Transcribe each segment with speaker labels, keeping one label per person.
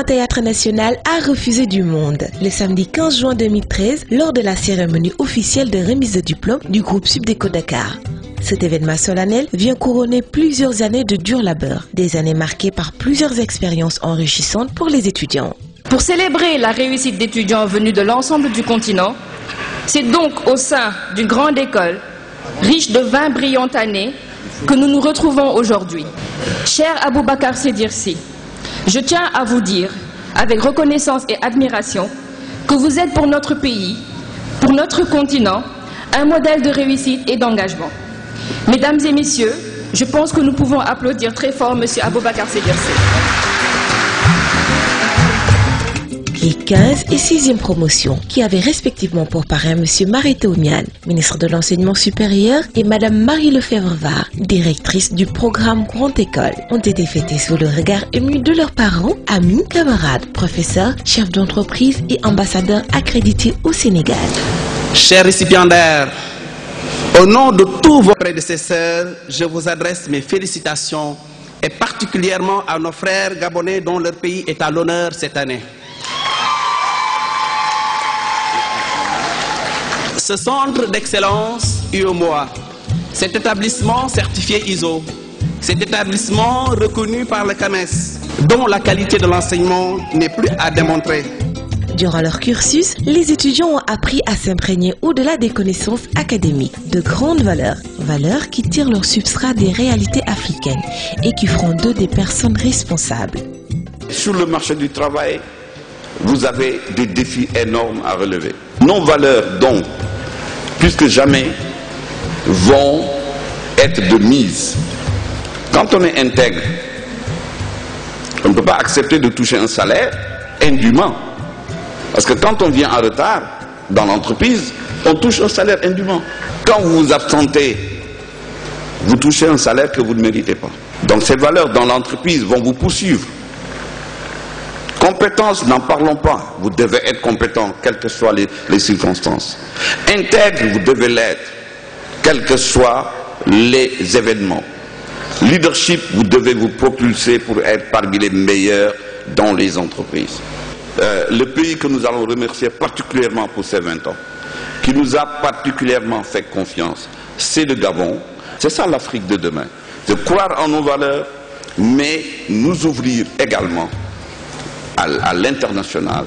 Speaker 1: Grand Théâtre National a refusé du monde. Le samedi 15 juin 2013, lors de la cérémonie officielle de remise de diplôme du groupe Subdeco Dakar. Cet événement solennel vient couronner plusieurs années de dur labeur, des années marquées par plusieurs expériences enrichissantes pour les étudiants.
Speaker 2: Pour célébrer la réussite d'étudiants venus de l'ensemble du continent, c'est donc au sein d'une grande école, riche de 20 brillantes années, que nous nous retrouvons aujourd'hui. Cher Aboubacar Sedirsi, je tiens à vous dire, avec reconnaissance et admiration, que vous êtes pour notre pays, pour notre continent, un modèle de réussite et d'engagement. Mesdames et messieurs, je pense que nous pouvons applaudir très fort M. Aboubacar Sedirsi.
Speaker 1: Les 15 et 6e promotions, qui avaient respectivement pour parrain M. Marité Oumiane, ministre de l'Enseignement supérieur, et Mme Marie Lefebvre-Var, directrice du programme Grande École, ont été fêtées sous le regard ému de leurs parents, amis, camarades, professeurs, chefs d'entreprise et ambassadeurs accrédités au Sénégal.
Speaker 3: Chers récipiendaires, au nom de tous vos prédécesseurs, je vous adresse mes félicitations et particulièrement à nos frères gabonais dont leur pays est à l'honneur cette année. Ce centre d'excellence UEMOA, cet établissement certifié ISO, cet établissement reconnu par le CAMES, dont la qualité de l'enseignement n'est plus à démontrer.
Speaker 1: Durant leur cursus, les étudiants ont appris à s'imprégner au-delà des connaissances académiques de grandes valeurs, valeurs qui tirent leur substrat des réalités africaines et qui feront d'eux des personnes responsables.
Speaker 4: Sur le marché du travail, vous avez des défis énormes à relever. Nos valeurs, donc, plus que jamais, vont être de mise. Quand on est intègre, on ne peut pas accepter de toucher un salaire indûment. Parce que quand on vient en retard dans l'entreprise, on touche un salaire indûment. Quand vous vous absentez, vous touchez un salaire que vous ne méritez pas. Donc ces valeurs dans l'entreprise vont vous poursuivre. Compétence, n'en parlons pas. Vous devez être compétent, quelles que soient les circonstances. Intègre, vous devez l'être, quels que soient les événements. Leadership, vous devez vous propulser pour être parmi les meilleurs dans les entreprises. Le pays que nous allons remercier particulièrement pour ces 20 ans, qui nous a particulièrement fait confiance, c'est le Gabon. C'est ça l'Afrique de demain. De croire en nos valeurs, mais nous ouvrir également à l'international.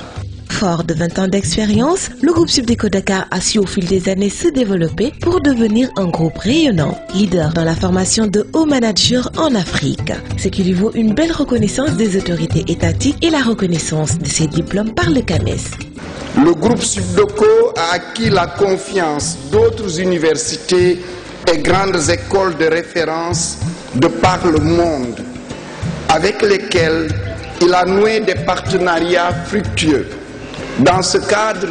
Speaker 1: Fort de 20 ans d'expérience, le groupe Subdeco Dakar a su au fil des années se développer pour devenir un groupe rayonnant, leader dans la formation de hauts managers en Afrique. Ce qui lui vaut une belle reconnaissance des autorités étatiques et la reconnaissance de ses diplômes par le CAMES.
Speaker 5: Le groupe Subdeco a acquis la confiance d'autres universités et grandes écoles de référence de par le monde, avec lesquelles il a noué des partenariats fructueux. Dans ce cadre,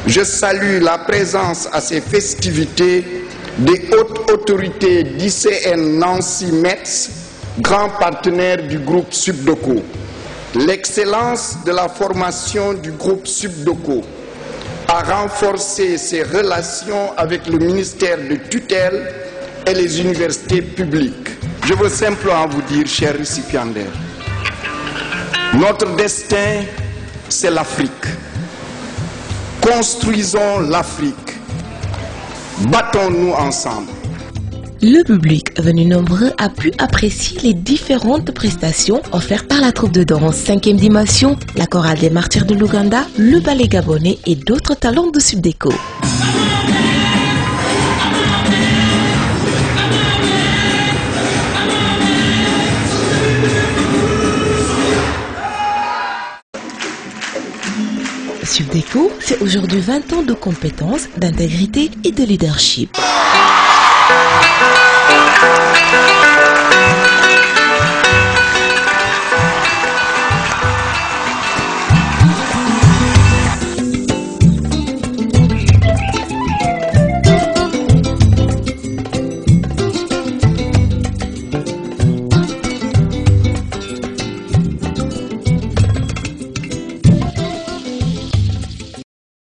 Speaker 5: je salue la présence à ces festivités des hautes autorités d'ICN Nancy Metz, grand partenaire du groupe Subdeco. L'excellence de la formation du groupe Subdeco a renforcé ses relations avec le ministère de tutelle et les universités publiques. Je veux simplement vous dire, chers récipiendaires, notre destin, c'est l'Afrique. Construisons l'Afrique. Battons-nous ensemble.
Speaker 1: Le public venu nombreux a pu apprécier les différentes prestations offertes par la troupe de danse 5e dimension, la chorale des martyrs de l'Ouganda, le ballet gabonais et d'autres talents de Subdeco. Subdeco, c'est aujourd'hui 20 ans de compétences, d'intégrité et de leadership.